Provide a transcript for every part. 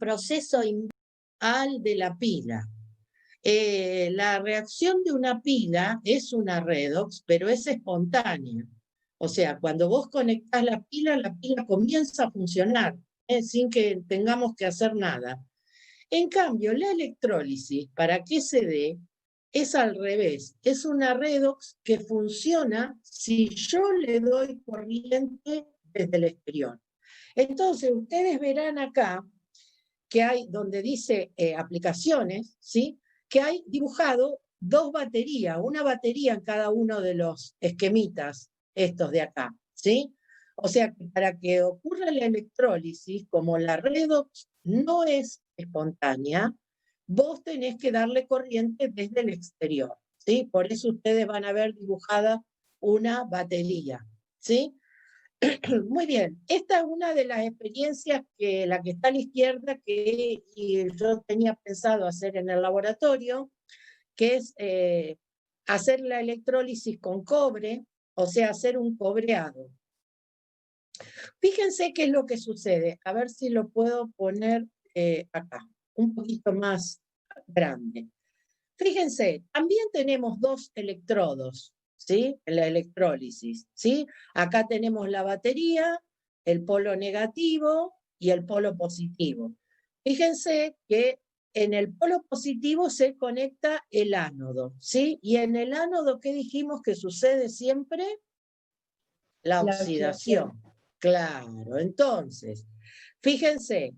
proceso al de la pila. La reacción de una pila es una redox, pero es espontánea. O sea, cuando vos conectás la pila comienza a funcionar, sin que tengamos que hacer nada. En cambio, la electrólisis, para que se dé, es al revés. Es una redox que funciona si yo le doy corriente desde el exterior. Entonces, ustedes verán acá que hay, donde dice aplicaciones, ¿sí? Que hay dibujado dos baterías, una batería en cada uno de los esquemitas estos de acá, ¿sí? O sea, que para que ocurra la electrólisis, como la redox no es espontánea, vos tenés que darle corriente desde el exterior, ¿sí? Por eso ustedes van a ver dibujada una batería, ¿sí? Muy bien, esta es una de las experiencias que la que está a la izquierda que yo tenía pensado hacer en el laboratorio, que es hacer la electrólisis con cobre, o sea, hacer un cobreado. Fíjense qué es lo que sucede, a ver si lo puedo poner acá, un poquito más grande. Fíjense, también tenemos dos electrodos, ¿sí? En la electrólisis, ¿sí? Acá tenemos la batería, el polo negativo y el polo positivo. Fíjense que en el polo positivo se conecta el ánodo, ¿sí? Y en el ánodo, ¿qué dijimos que sucede siempre? La oxidación. Claro, entonces, fíjense,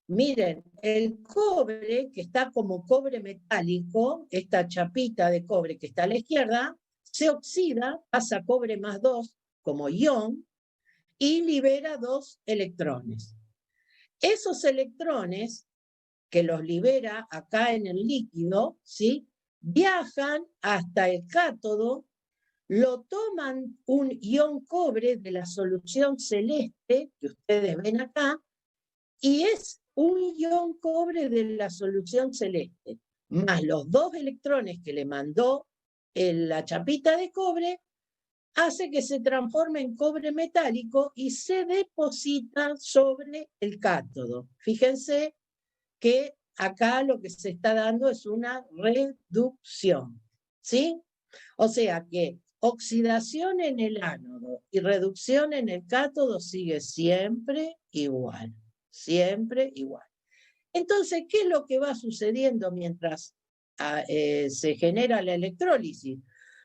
miren, el cobre, que está como cobre metálico, esta chapita de cobre que está a la izquierda, se oxida, pasa cobre más 2 como ion, y libera 2 electrones. Esos electrones, que los libera acá en el líquido, ¿sí? Viajan hasta el cátodo, lo toman un ion cobre de la solución celeste, que ustedes ven acá, y es un ion cobre de la solución celeste, más los 2 electrones que le mandó la chapita de cobre, hace que se transforme en cobre metálico y se deposita sobre el cátodo. Fíjense que acá lo que se está dando es una reducción, ¿sí? O sea que oxidación en el ánodo y reducción en el cátodo sigue siempre igual. Siempre igual. Entonces, ¿qué es lo que va sucediendo mientras se genera la electrólisis?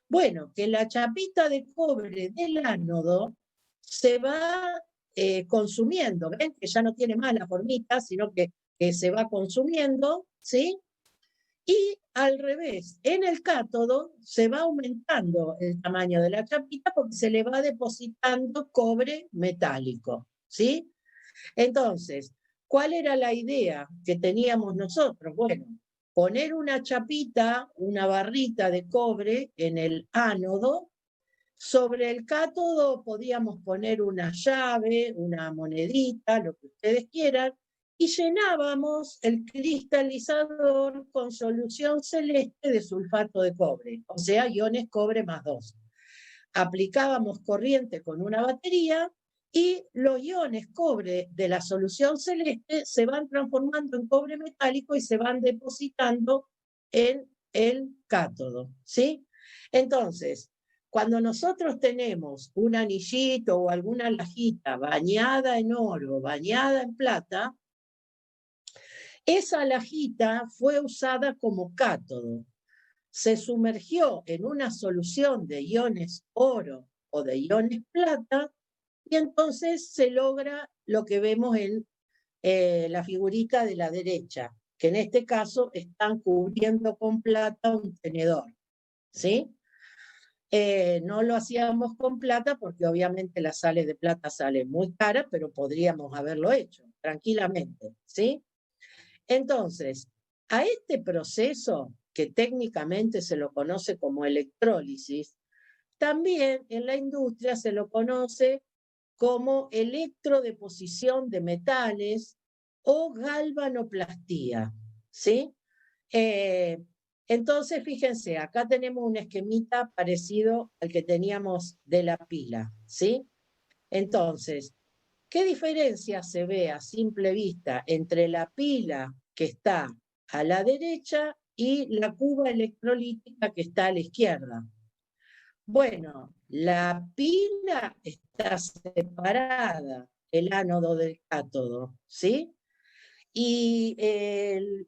Bueno, que la chapita de cobre del ánodo se va consumiendo. ¿Ven? Que ya no tiene más la formita, sino que se va consumiendo, ¿sí? Y al revés, en el cátodo se va aumentando el tamaño de la chapita porque se le va depositando cobre metálico, ¿sí? Entonces, ¿cuál era la idea que teníamos nosotros? Bueno, poner una chapita, una barrita de cobre en el ánodo. Sobre el cátodo podíamos poner una llave, una monedita, lo que ustedes quieran, y llenábamos el cristalizador con solución celeste de sulfato de cobre, o sea, iones cobre más 2. Aplicábamos corriente con una batería y los iones cobre de la solución celeste se van transformando en cobre metálico y se van depositando en el cátodo, ¿sí? Entonces, cuando nosotros tenemos un anillito o alguna lajita bañada en oro, bañada en plata, esa lajita fue usada como cátodo. Se sumergió en una solución de iones oro o de iones plata y entonces se logra lo que vemos en la figurita de la derecha, que en este caso están cubriendo con plata un tenedor, ¿sí? No lo hacíamos con plata porque obviamente la sal de plata sale muy cara, pero podríamos haberlo hecho tranquilamente, ¿sí? Entonces, a este proceso, que técnicamente se lo conoce como electrólisis, también en la industria se lo conoce como electrodeposición de metales o galvanoplastía, ¿sí? Entonces, fíjense, acá tenemos un esquemita parecido al que teníamos de la pila, ¿sí? Entonces, ¿Qué diferencia se ve a simple vista entre la pila que está a la derecha y la cuba electrolítica que está a la izquierda? Bueno, la pila está separada, el ánodo del cátodo, ¿sí? Y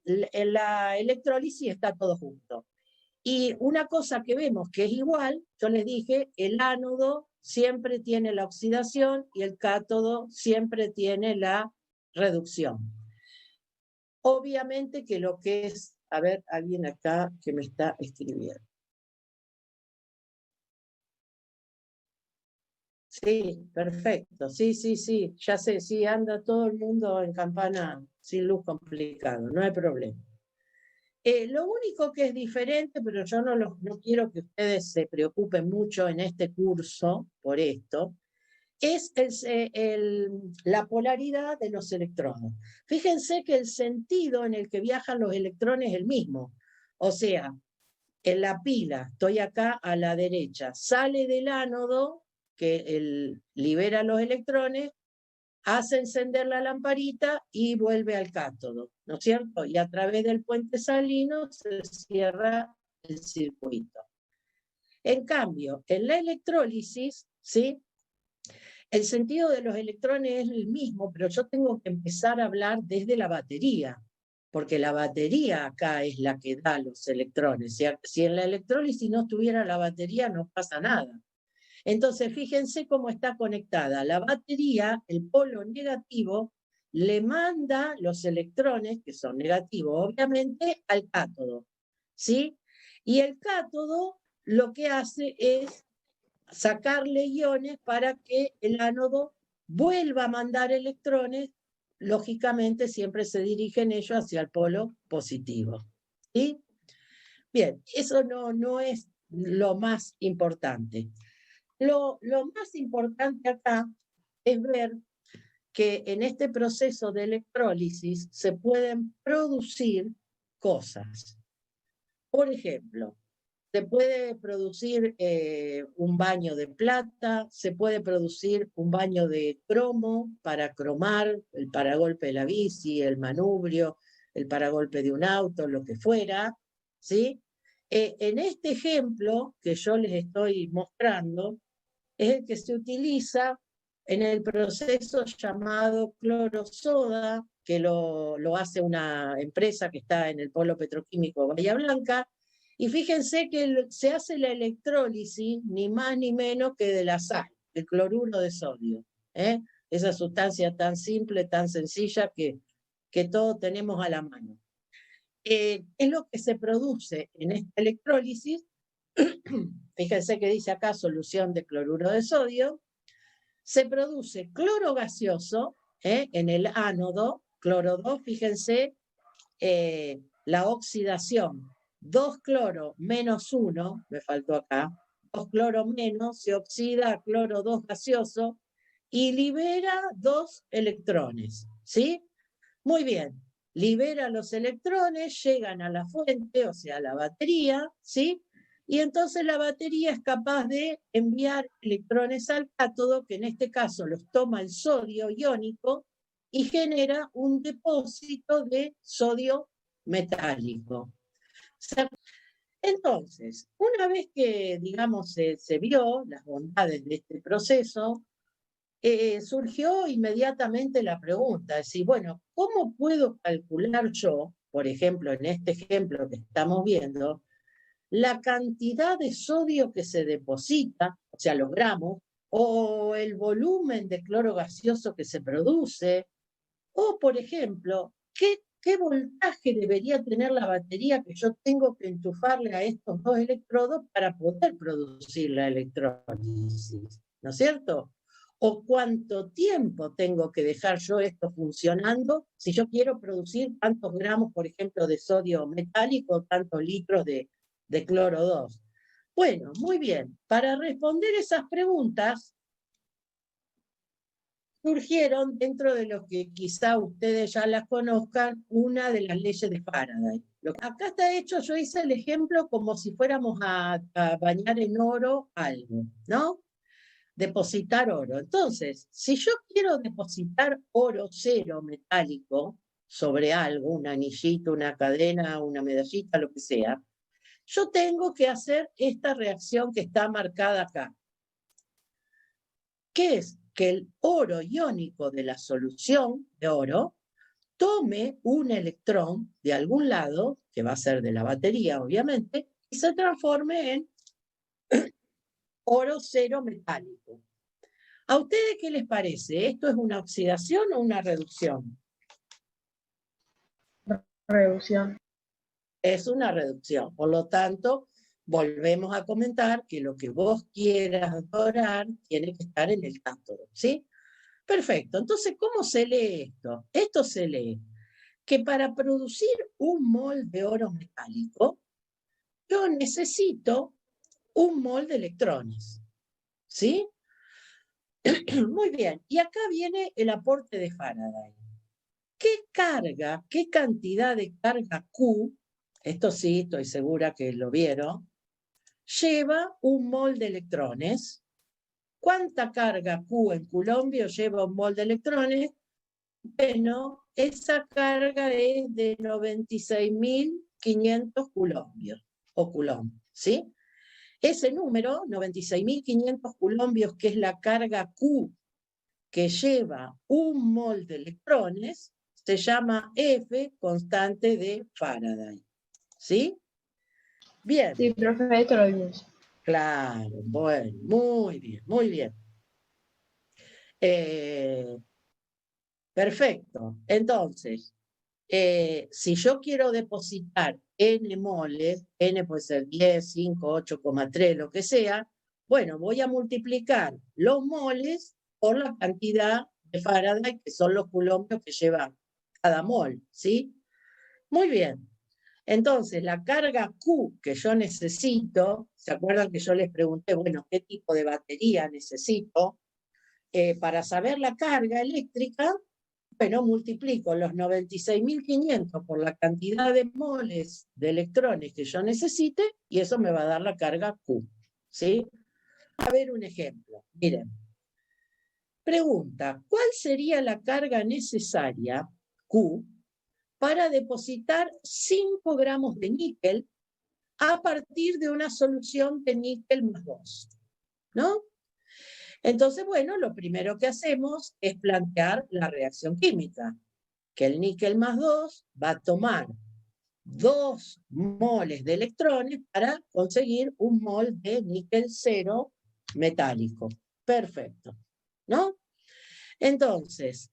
la electrólisis está todo junto. Y una cosa que vemos que es igual, yo les dije, el ánodo siempre tiene la oxidación y el cátodo siempre tiene la reducción. Obviamente que lo que es, a ver, alguien acá que me está escribiendo. Sí, perfecto, sí, sí, sí, ya sé, sí, anda todo el mundo en campana sin luz complicado, no hay problema. Lo único que es diferente, pero yo no quiero que ustedes se preocupen mucho en este curso por esto, es la polaridad de los electrones. Fíjense que el sentido en el que viajan los electrones es el mismo. O sea, en la pila, estoy acá a la derecha, sale del ánodo que libera los electrones, hace encender la lamparita y vuelve al cátodo, ¿no es cierto? Y a través del puente salino se cierra el circuito. En cambio, en la electrólisis, ¿sí? El sentido de los electrones es el mismo, pero yo tengo que empezar a hablar desde la batería, porque la batería acá es la que da los electrones. Si en la electrólisis no estuviera la batería, no pasa nada. Entonces, fíjense cómo está conectada. La batería, el polo negativo, le manda los electrones, que son negativos, obviamente, al cátodo, ¿sí? Y el cátodo lo que hace es sacarle iones para que el ánodo vuelva a mandar electrones, lógicamente siempre se dirigen ellos hacia el polo positivo. ¿Sí? Bien, eso no es lo más importante. Lo más importante acá es ver que en este proceso de electrólisis se pueden producir cosas. Por ejemplo, se puede producir un baño de plata, se puede producir un baño de cromo para cromar el paragolpe de la bici, el manubrio, el paragolpe de un auto, lo que fuera, ¿sí? En este ejemplo que yo les estoy mostrando, es el que se utiliza en el proceso llamado clorosoda, que lo hace una empresa que está en el polo petroquímico Bahía Blanca, y fíjense que se hace la electrólisis ni más ni menos que de la sal, del cloruro de sodio. Esa sustancia tan simple, tan sencilla que todos tenemos a la mano. Es lo que se produce en esta electrólisis. Fíjense que dice acá solución de cloruro de sodio. Se produce cloro gaseoso en el ánodo, cloro 2, fíjense la oxidación. 2 cloro menos 1, me faltó acá, 2 cloro menos, se oxida a cloro 2 gaseoso y libera 2 electrones, ¿sí? Muy bien, libera los electrones, llegan a la fuente, o sea, a la batería, ¿sí? Y entonces la batería es capaz de enviar electrones al cátodo, que en este caso los toma el sodio iónico y genera un depósito de sodio metálico. Entonces, una vez que, digamos, se vio las bondades de este proceso, surgió inmediatamente la pregunta, es decir, bueno, ¿cómo puedo calcular yo, por ejemplo, en este ejemplo que estamos viendo, la cantidad de sodio que se deposita, o sea, los gramos, o el volumen de cloro gaseoso que se produce, o, por ejemplo, qué voltaje debería tener la batería que yo tengo que enchufarle a estos dos electrodos para poder producir la electrólisis, ¿no es cierto? O cuánto tiempo tengo que dejar yo esto funcionando si yo quiero producir tantos gramos, por ejemplo, de sodio metálico, tantos litros de cloro 2. Bueno, muy bien. Para responder esas preguntas, surgieron dentro de lo que quizá ustedes ya las conozcan, una de las leyes de Faraday. Acá está hecho, yo hice el ejemplo como si fuéramos a bañar en oro algo, ¿no? depositar oro. Entonces, si yo quiero depositar oro cero metálico sobre algo, un anillito, una cadena, una medallita, lo que sea, yo tengo que hacer esta reacción que está marcada acá, que es que el oro iónico de la solución de oro tome un electrón de algún lado, que va a ser de la batería, obviamente, y se transforme en oro cero metálico. ¿A ustedes qué les parece? ¿Esto es una oxidación o una reducción? Reducción. Es una reducción. Por lo tanto, volvemos a comentar que lo que vos quieras dorar tiene que estar en el cátodo, ¿sí? Perfecto. Entonces, ¿cómo se lee esto? Esto se lee que para producir un mol de oro metálico, yo necesito un mol de electrones, ¿sí? Muy bien. Y acá viene el aporte de Faraday. ¿Qué carga, qué cantidad de carga Q, esto sí, estoy segura que lo vieron, lleva un mol de electrones? ¿Cuánta carga Q en culombio lleva un mol de electrones? Bueno, esa carga es de 96.500 culombios, o coulomb, ¿sí? Ese número, 96.500 culombios, que es la carga Q que lleva un mol de electrones, se llama F, constante de Faraday. ¿Sí? Bien. Sí, profe, esto lo vimos. Claro, bueno, muy bien, muy bien. Perfecto. Entonces, si yo quiero depositar N moles, N puede ser 10, 5, 8,3, lo que sea, bueno, voy a multiplicar los moles por la cantidad de Faraday, que son los coulombios que lleva cada mol, ¿sí? Muy bien. Entonces, la carga Q que yo necesito, ¿se acuerdan que yo les pregunté, bueno, qué tipo de batería necesito? Para saber la carga eléctrica, bueno, multiplico los 96.500 por la cantidad de moles de electrones que yo necesite y eso me va a dar la carga Q. ¿Sí? A ver un ejemplo. Miren. Pregunta, ¿cuál sería la carga necesaria, Q, para depositar 5 gramos de níquel a partir de una solución de níquel más 2? ¿No? Entonces, bueno, lo primero que hacemos es plantear la reacción química, que el níquel más 2 va a tomar 2 moles de electrones para conseguir un mol de níquel cero metálico. Perfecto, ¿no? Entonces,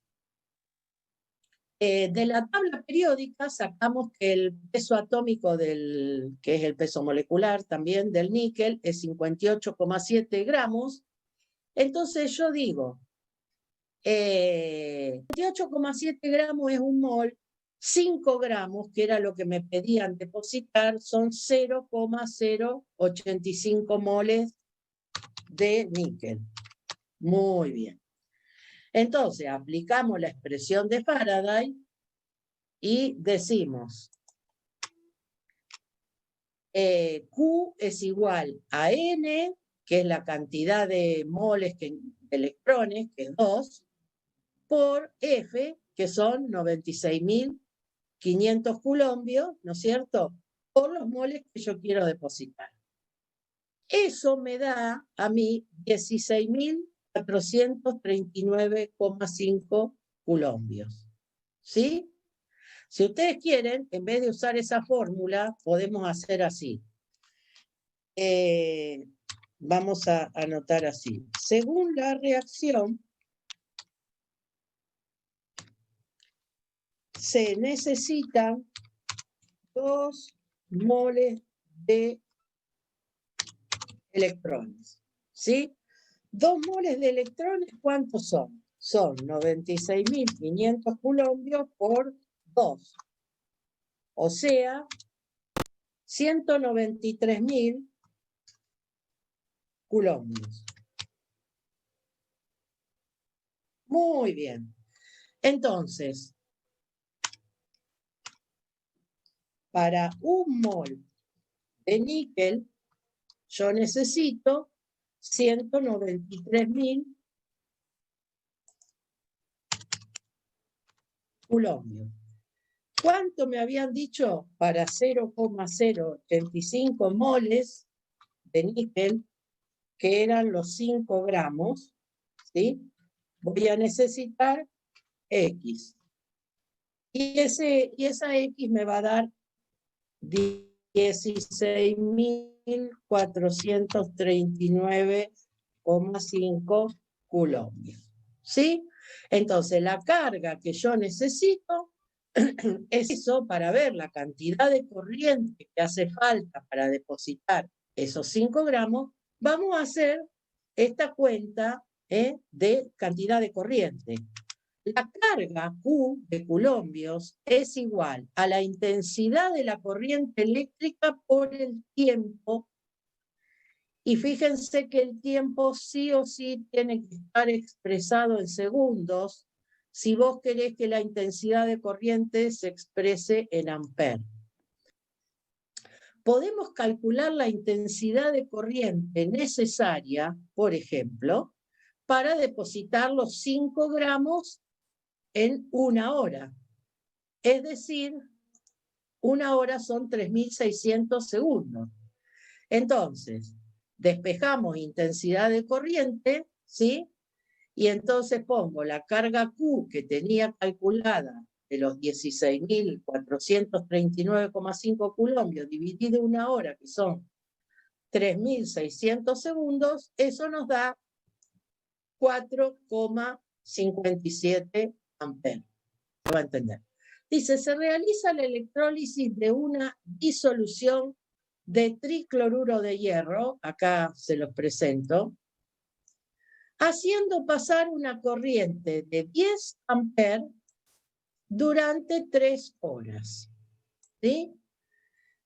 de la tabla periódica sacamos que el peso atómico que es el peso molecular también del níquel, es 58,7 gramos. Entonces yo digo, 58,7 gramos es un mol, 5 gramos, que era lo que me pedían depositar, son 0,085 moles de níquel. Muy bien. Entonces, aplicamos la expresión de Faraday y decimos, Q es igual a N, que es la cantidad de moles, de electrones, que es 2, por F, que son 96.500 coulombios, ¿no es cierto?, por los moles que yo quiero depositar. Eso me da a mí 16.439,5 coulombios. ¿Sí? Si ustedes quieren, en vez de usar esa fórmula, podemos hacer así. Vamos a anotar así. Según la reacción, se necesitan 2 moles de electrones. ¿Sí? 2 moles de electrones, ¿cuántos son? Son 96.500 coulombios por 2. O sea, 193.000 coulombios. Muy bien. Entonces, para un mol de níquel, yo necesito 193.000 coulombios. ¿Cuánto me habían dicho para 0,085 moles de níquel, que eran los 5 gramos? ¿Sí? Voy a necesitar X. Y esa X me va a dar 16.439,5 coulombios. ¿Sí? Entonces, la carga que yo necesito es eso. Para ver la cantidad de corriente que hace falta para depositar esos 5 gramos, vamos a hacer esta cuenta de cantidad de corriente. La carga Q de coulombios es igual a la intensidad de la corriente eléctrica por el tiempo. Y fíjense que el tiempo sí o sí tiene que estar expresado en segundos si vos querés que la intensidad de corriente se exprese en amperes. Podemos calcular la intensidad de corriente necesaria, por ejemplo, para depositar los 5 gramos en 1 hora. Es decir, 1 hora son 3.600 segundos. Entonces, despejamos intensidad de corriente, ¿sí? Y entonces pongo la carga Q que tenía calculada de los 16.439,5 coulombios dividido 1 hora, que son 3.600 segundos, eso nos da 4,57 amperes. ¿Lo va a entender? Dice, se realiza la electrólisis de una disolución de tricloruro de hierro, acá se los presento, haciendo pasar una corriente de 10 amperes durante 3 horas. ¿Sí?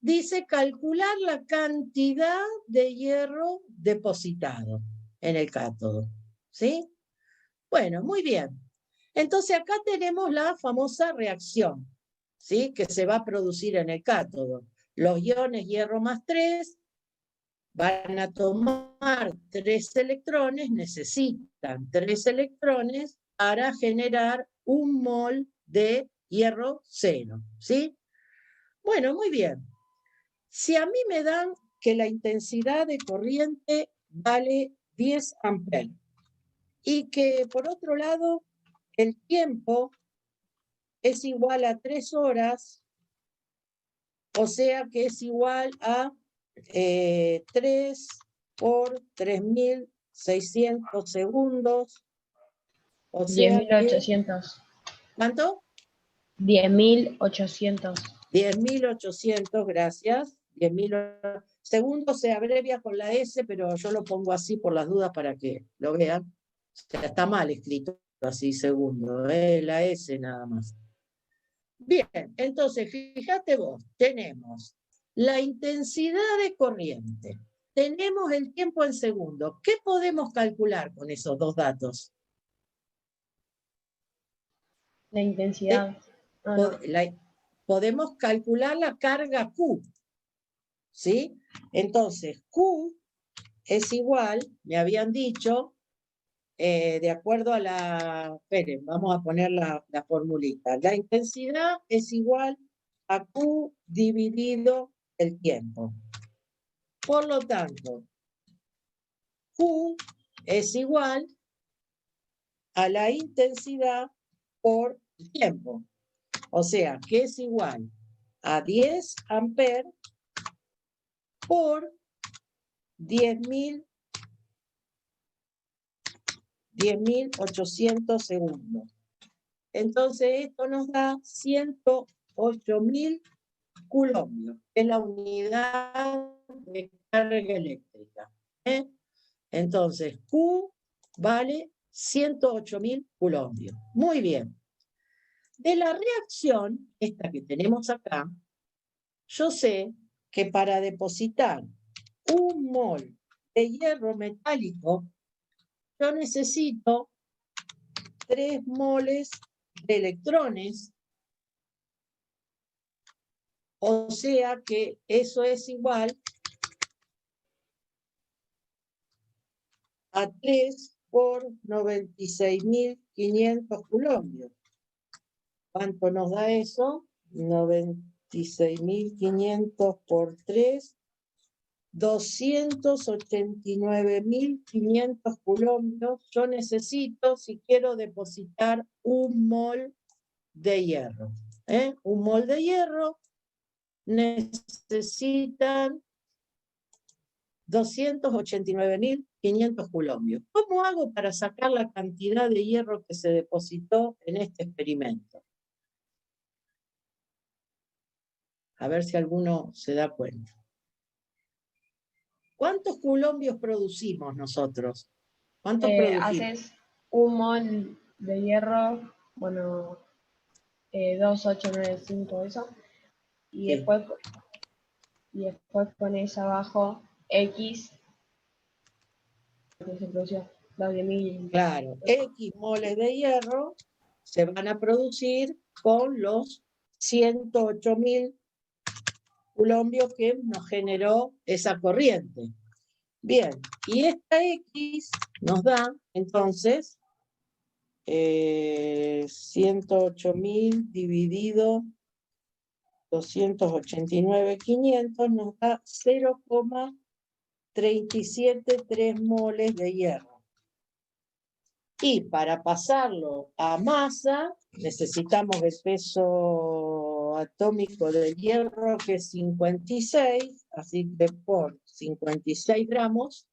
Dice calcular la cantidad de hierro depositado en el cátodo. ¿Sí? Bueno, muy bien. Entonces acá tenemos la famosa reacción, ¿sí? Que se va a producir en el cátodo. Los iones hierro más 3 van a tomar 3 electrones, necesitan 3 electrones para generar 1 mol de hierro 0, ¿sí? Bueno, muy bien. Si a mí me dan que la intensidad de corriente vale 10 amperes y que por otro lado el tiempo es igual a 3 horas, o sea que es igual a 3 por 3.600 segundos, o sea que... 10.800. ¿Cuánto? 10.800. 10.800, gracias. 10.000 segundos se abrevia con la S, pero yo lo pongo así por las dudas para que lo vean. O sea, está mal escrito así segundo, la S nada más. Bien, entonces, fíjate vos, tenemos la intensidad de corriente, tenemos el tiempo en segundos. ¿Qué podemos calcular con esos dos datos? La intensidad. Podemos calcular la carga Q, ¿sí? Entonces, Q es igual, me habían dicho, de acuerdo a la... Esperen, vamos a poner la formulita. La intensidad es igual a Q dividido el tiempo. Por lo tanto, Q es igual a la intensidad por el tiempo. O sea, que es igual a 10 amperes por 10.800 segundos. Entonces, esto nos da 108.000 coulombios, que es la unidad de carga eléctrica. Entonces, Q vale 108.000 coulombios. Muy bien. De la reacción, esta que tenemos acá, yo sé que para depositar 1 mol de hierro metálico, yo necesito 3 moles de electrones, o sea que eso es igual a 3 por 96.500 coulombios. ¿Cuánto nos da eso? 96.500 por 3, 289.500 coulombios. Yo necesito, si quiero depositar un mol de hierro. Un mol de hierro necesitan 289.500 coulombios. ¿Cómo hago para sacar la cantidad de hierro que se depositó en este experimento? A ver si alguno se da cuenta. ¿Cuántos coulombios producimos nosotros? ¿Cuántos producimos? Haces un mol de hierro, bueno, 2,895 eso, y Sí. después pones abajo X, que se produció 20.000. Claro, X moles de hierro se van a producir con los 108.000 coulombios que nos generó esa corriente. Bien, y esta X nos da, entonces, 108.000 dividido 289.500 nos da 0,373 moles de hierro. Y para pasarlo a masa, necesitamos el peso atómico del hierro, que es 56, así que por 56 gramos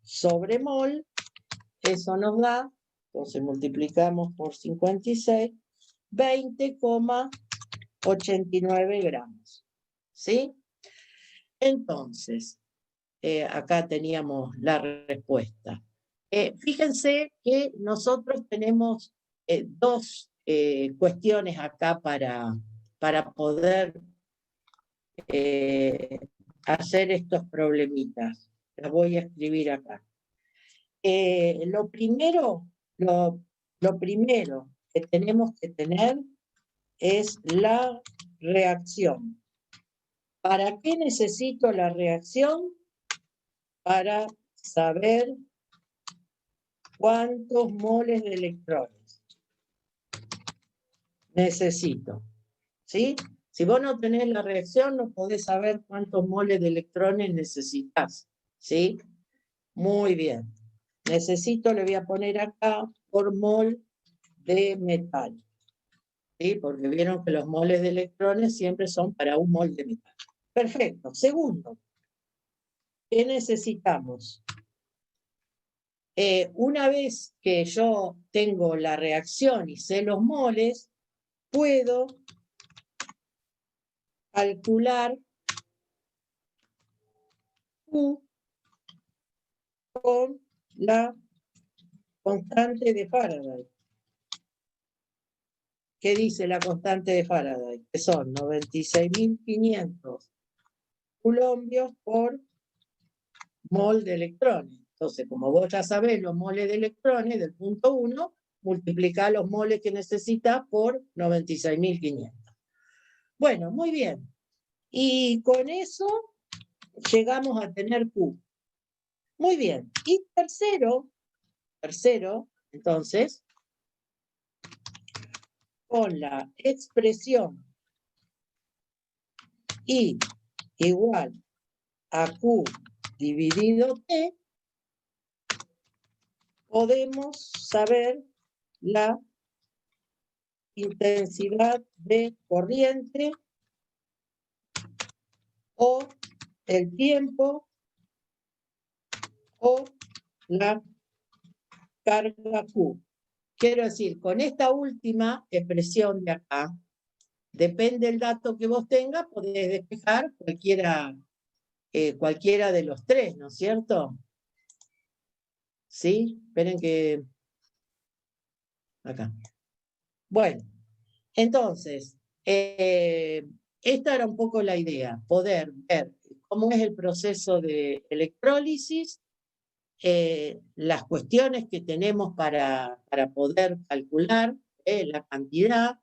sobre mol, eso nos da, entonces multiplicamos por 56, 20,89 gramos. ¿Sí? Entonces, acá teníamos la respuesta. Fíjense que nosotros tenemos dos cuestiones acá para poder hacer estos problemitas. Las voy a escribir acá. Lo primero que tenemos que tener es la reacción. ¿Para qué necesito la reacción? Para saber cuántos moles de electrones necesito. ¿Sí? Si vos no tenés la reacción, no podés saber cuántos moles de electrones necesitas. ¿Sí? Muy bien. Necesito, le voy a poner acá, por mol de metal. ¿Sí? Porque vieron que los moles de electrones siempre son para un mol de metal. Perfecto. Segundo, ¿qué necesitamos? Una vez que yo tengo la reacción y sé los moles, puedo calcular Q con la constante de Faraday. ¿Qué dice la constante de Faraday? Que son 96.500 coulombios por mol de electrones. Entonces, como vos ya sabés los moles de electrones del punto 1, multiplicá los moles que necesitas por 96.500. Bueno, muy bien. Y con eso llegamos a tener Q. Muy bien. Y tercero, entonces, con la expresión I igual a Q dividido T, podemos saber la intensidad de corriente o el tiempo o la carga Q. Quiero decir, con esta última expresión de acá, depende del dato que vos tengas, podés despejar cualquiera de los tres, ¿no es cierto? ¿Sí? Esperen que... Acá. Bueno, entonces, esta era un poco la idea, poder ver cómo es el proceso de electrólisis, las cuestiones que tenemos para poder calcular la cantidad,